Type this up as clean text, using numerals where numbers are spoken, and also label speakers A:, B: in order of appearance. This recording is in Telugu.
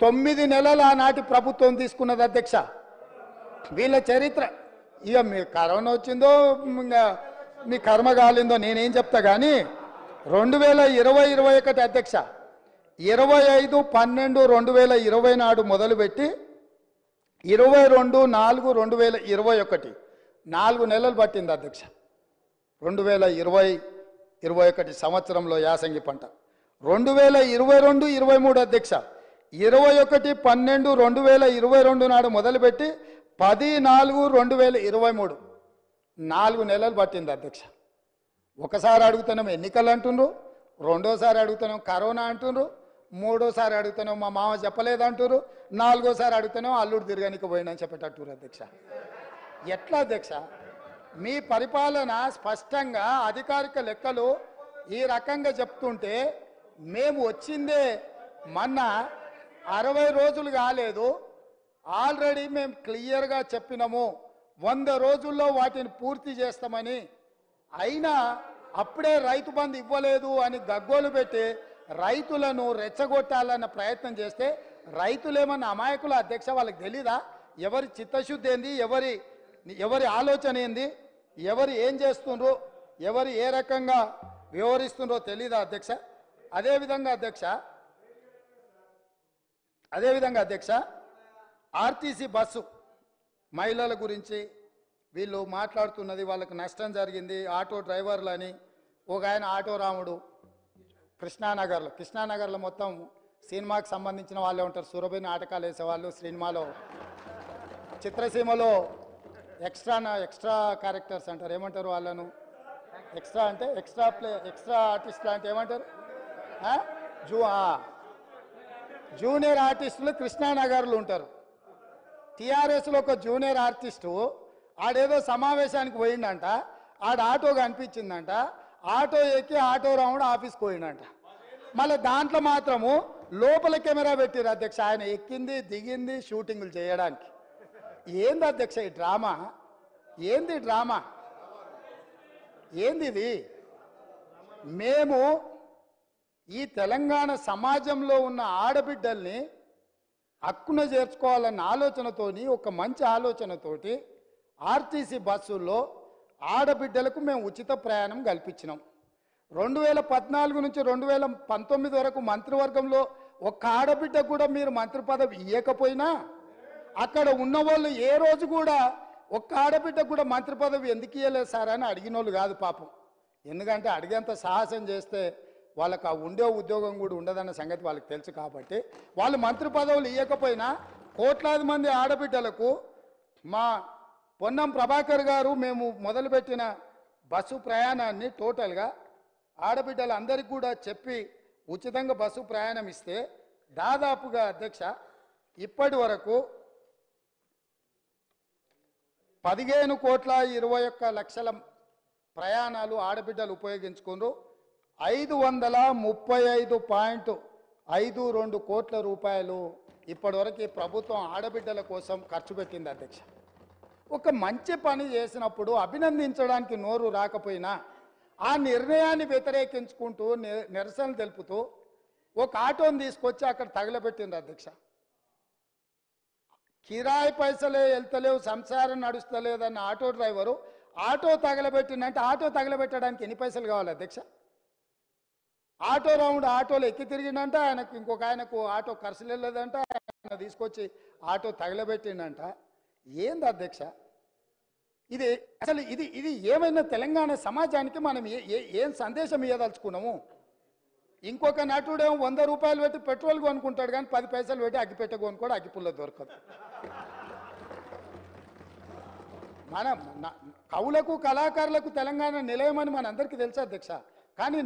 A: 9 నెలలు ఆనాటి ప్రభుత్వం తీసుకున్నది అధ్యక్ష. వీళ్ళ చరిత్ర ఇక మీ కరోనా వచ్చిందో ఇంకా మీ కర్మ కాలిందో నేనేం చెప్తా కానీ 2020-21 అధ్యక్ష 25/12/2020 నాడు మొదలుపెట్టి 22/4/2021 4 నెలలు పట్టింది అధ్యక్ష. 2020-21 సంవత్సరంలో యాసంగి పంట. 2022-23 అధ్యక్ష 21/12/2022 నాడు మొదలుపెట్టి 10/4/2023 4 నెలలు పట్టింది అధ్యక్ష. ఒకసారి అడుగుతున్నాం ఎన్నికలు అంటుండ్రు, రెండోసారి అడుగుతున్నాం కరోనా అంటుండ్రు, మూడోసారి అడుగుతున్నాం మా మామ చెప్పలేదంటున్నారు, నాలుగోసారి అడుగుతున్నాం అల్లుడు తిరగనికి పోయినని చెప్పేటట్టు అధ్యక్ష. ఎట్లా అధ్యక్ష మీ పరిపాలన? స్పష్టంగా అధికారిక లెక్కలు ఈ రకంగా చెప్తుంటే మేము వచ్చిందే మొన్న 60 రోజులు కాలేదు, ఆల్రెడీ మేము క్లియర్గా చెప్పినాము 100 రోజుల్లో వాటిని పూర్తి చేస్తామని. అయినా అప్పుడే రైతు బంధు ఇవ్వలేదు అని గగ్గోలు పెట్టి రైతులను రెచ్చగొట్టాలన్న ప్రయత్నం చేస్తే రైతులేమన్నా అమాయకుల అధ్యక్ష? వాళ్ళకి తెలీదా ఎవరి చిత్తశుద్ధి ఏంది, ఎవరి ఆలోచన ఏంది, ఎవరు ఏం చేస్తుండ్రో, ఎవరు ఏ రకంగా వ్యవహరిస్తుండ్రో తెలీదా అధ్యక్ష? అదేవిధంగా అధ్యక్ష ఆర్టీసీ బస్సు మహిళల గురించి వీళ్ళు మాట్లాడుతున్నది, వాళ్ళకి నష్టం జరిగింది ఆటో డ్రైవర్లని. ఒక ఆయన ఆటో రాముడు కృష్ణానగర్లో మొత్తం సినిమాకి సంబంధించిన వాళ్ళే ఉంటారు, సురభి నాటకాలు వేసేవాళ్ళు, సినిమాలో చిత్రసీమలో ఎక్స్ట్రా క్యారెక్టర్స్ అంటారు, ఏమంటారు వాళ్ళను? ఎక్స్ట్రా అంటే ఎక్స్ట్రా ఆర్టిస్టులు అంటే ఏమంటారు? జూనియర్ ఆర్టిస్టులు కృష్ణానగర్లు ఉంటారు. టీఆర్ఎస్లో ఒక జూనియర్ ఆర్టిస్టు ఆడేదో సమావేశానికి పోయిండంట, ఆడ ఆటో కనిపించిందంట, ఆటో ఎక్కి ఆటో రాముడు ఆఫీస్కి పోయిండంట. మళ్ళీ దాంట్లో మాత్రము లోపల కెమెరా పెట్టిరు అధ్యక్ష, ఆయన ఎక్కింది దిగింది షూటింగులు చేయడానికి. ఏంది అధ్యక్ష ఈ డ్రామా? ఏంది డ్రామా? ఏంది ఇది? మేము ఈ తెలంగాణ సమాజంలో ఉన్న ఆడబిడ్డల్ని హక్కున చేర్చుకోవాలన్న ఆలోచనతోని, ఒక మంచి ఆలోచనతోటి ఆర్టీసీ బస్సుల్లో ఆడబిడ్డలకు మేము ఉచిత ప్రయాణం కల్పించినాం. 2014 నుంచి 2019 వరకు మంత్రివర్గంలో ఒక్క ఆడబిడ్డ కూడా మీరు మంత్రి పదవి ఇవ్వకపోయినా అక్కడ ఉన్న వాళ్ళు ఏ రోజు కూడా ఒక్క ఆడబిడ్డ కూడా మంత్రి పదవి ఎందుకు ఇవ్వలేదు సార్ అని అడిగిన వాళ్ళు కాదు పాపం. ఎందుకంటే అడిగేంత సాహసం చేస్తే వాళ్ళకి ఆ ఉండే ఉద్యోగం కూడా ఉండదన్న సంగతి వాళ్ళకి తెలుసు. కాబట్టి వాళ్ళు మంత్రి పదవులు ఇవ్వకపోయినా కోట్లాది మంది ఆడబిడ్డలకు మా పొన్నం ప్రభాకర్ గారు మేము మొదలుపెట్టిన బస్సు ప్రయాణాన్ని టోటల్గా ఆడబిడ్డలందరికీ కూడా చెప్పి ఉచితంగా బస్సు ప్రయాణం ఇస్తే దాదాపుగా అధ్యక్ష ఇప్పటి వరకు 15,21,00,000 ప్రయాణాలు ఆడబిడ్డలు ఉపయోగించుకున్నారు. 535.52 కోట్ల రూపాయలు ఇప్పటివరకు ప్రభుత్వం ఆడబిడ్డల కోసం ఖర్చు పెట్టింది అధ్యక్ష. ఒక మంచి పని చేసినప్పుడు అభినందించడానికి నోరు రాకపోయినా ఆ నిర్ణయాన్ని వ్యతిరేకించుకుంటూ నిరసన తెలుపుతూ ఒక ఆటోని తీసుకొచ్చి అక్కడ తగలబెట్టింది అధ్యక్ష. కిరాయి పైసలే వెళ్తలేవు, సంసారం నడుస్తలేదన్న ఆటో డ్రైవరు ఆటో తగలబెట్టిందంటే ఆటో తగలబెట్టడానికి ఎన్ని పైసలు కావాలి అధ్యక్ష? ఆటో రౌండ్ ఆటోలో ఎక్కి తిరిగిందంట, ఆయనకు ఇంకొక ఆయనకు ఆటో ఖర్చులు వెళ్ళలేదంట, ఆయన తీసుకొచ్చి ఆటో తగలబెట్టిండంట. ఏంది అధ్యక్ష ఇది? అసలు ఇది ఏమైనా తెలంగాణ సమాజానికి మనం ఏం సందేశం ఇవ్వదలుచుకున్నాము? ఇంకొక నటుడేమో 100 రూపాయలు పెట్టి పెట్రోల్ కొనుక్కుంటాడు కానీ 10 పైసలు పెట్టి అగ్గిపెట్ట కొనుక్కోడు, అగ్గిపుల్ల దొరకదు. మన కవులకు కళాకారులకు తెలంగాణ నిలయమని మనందరికీ తెలుసు అధ్యక్ష. కానీ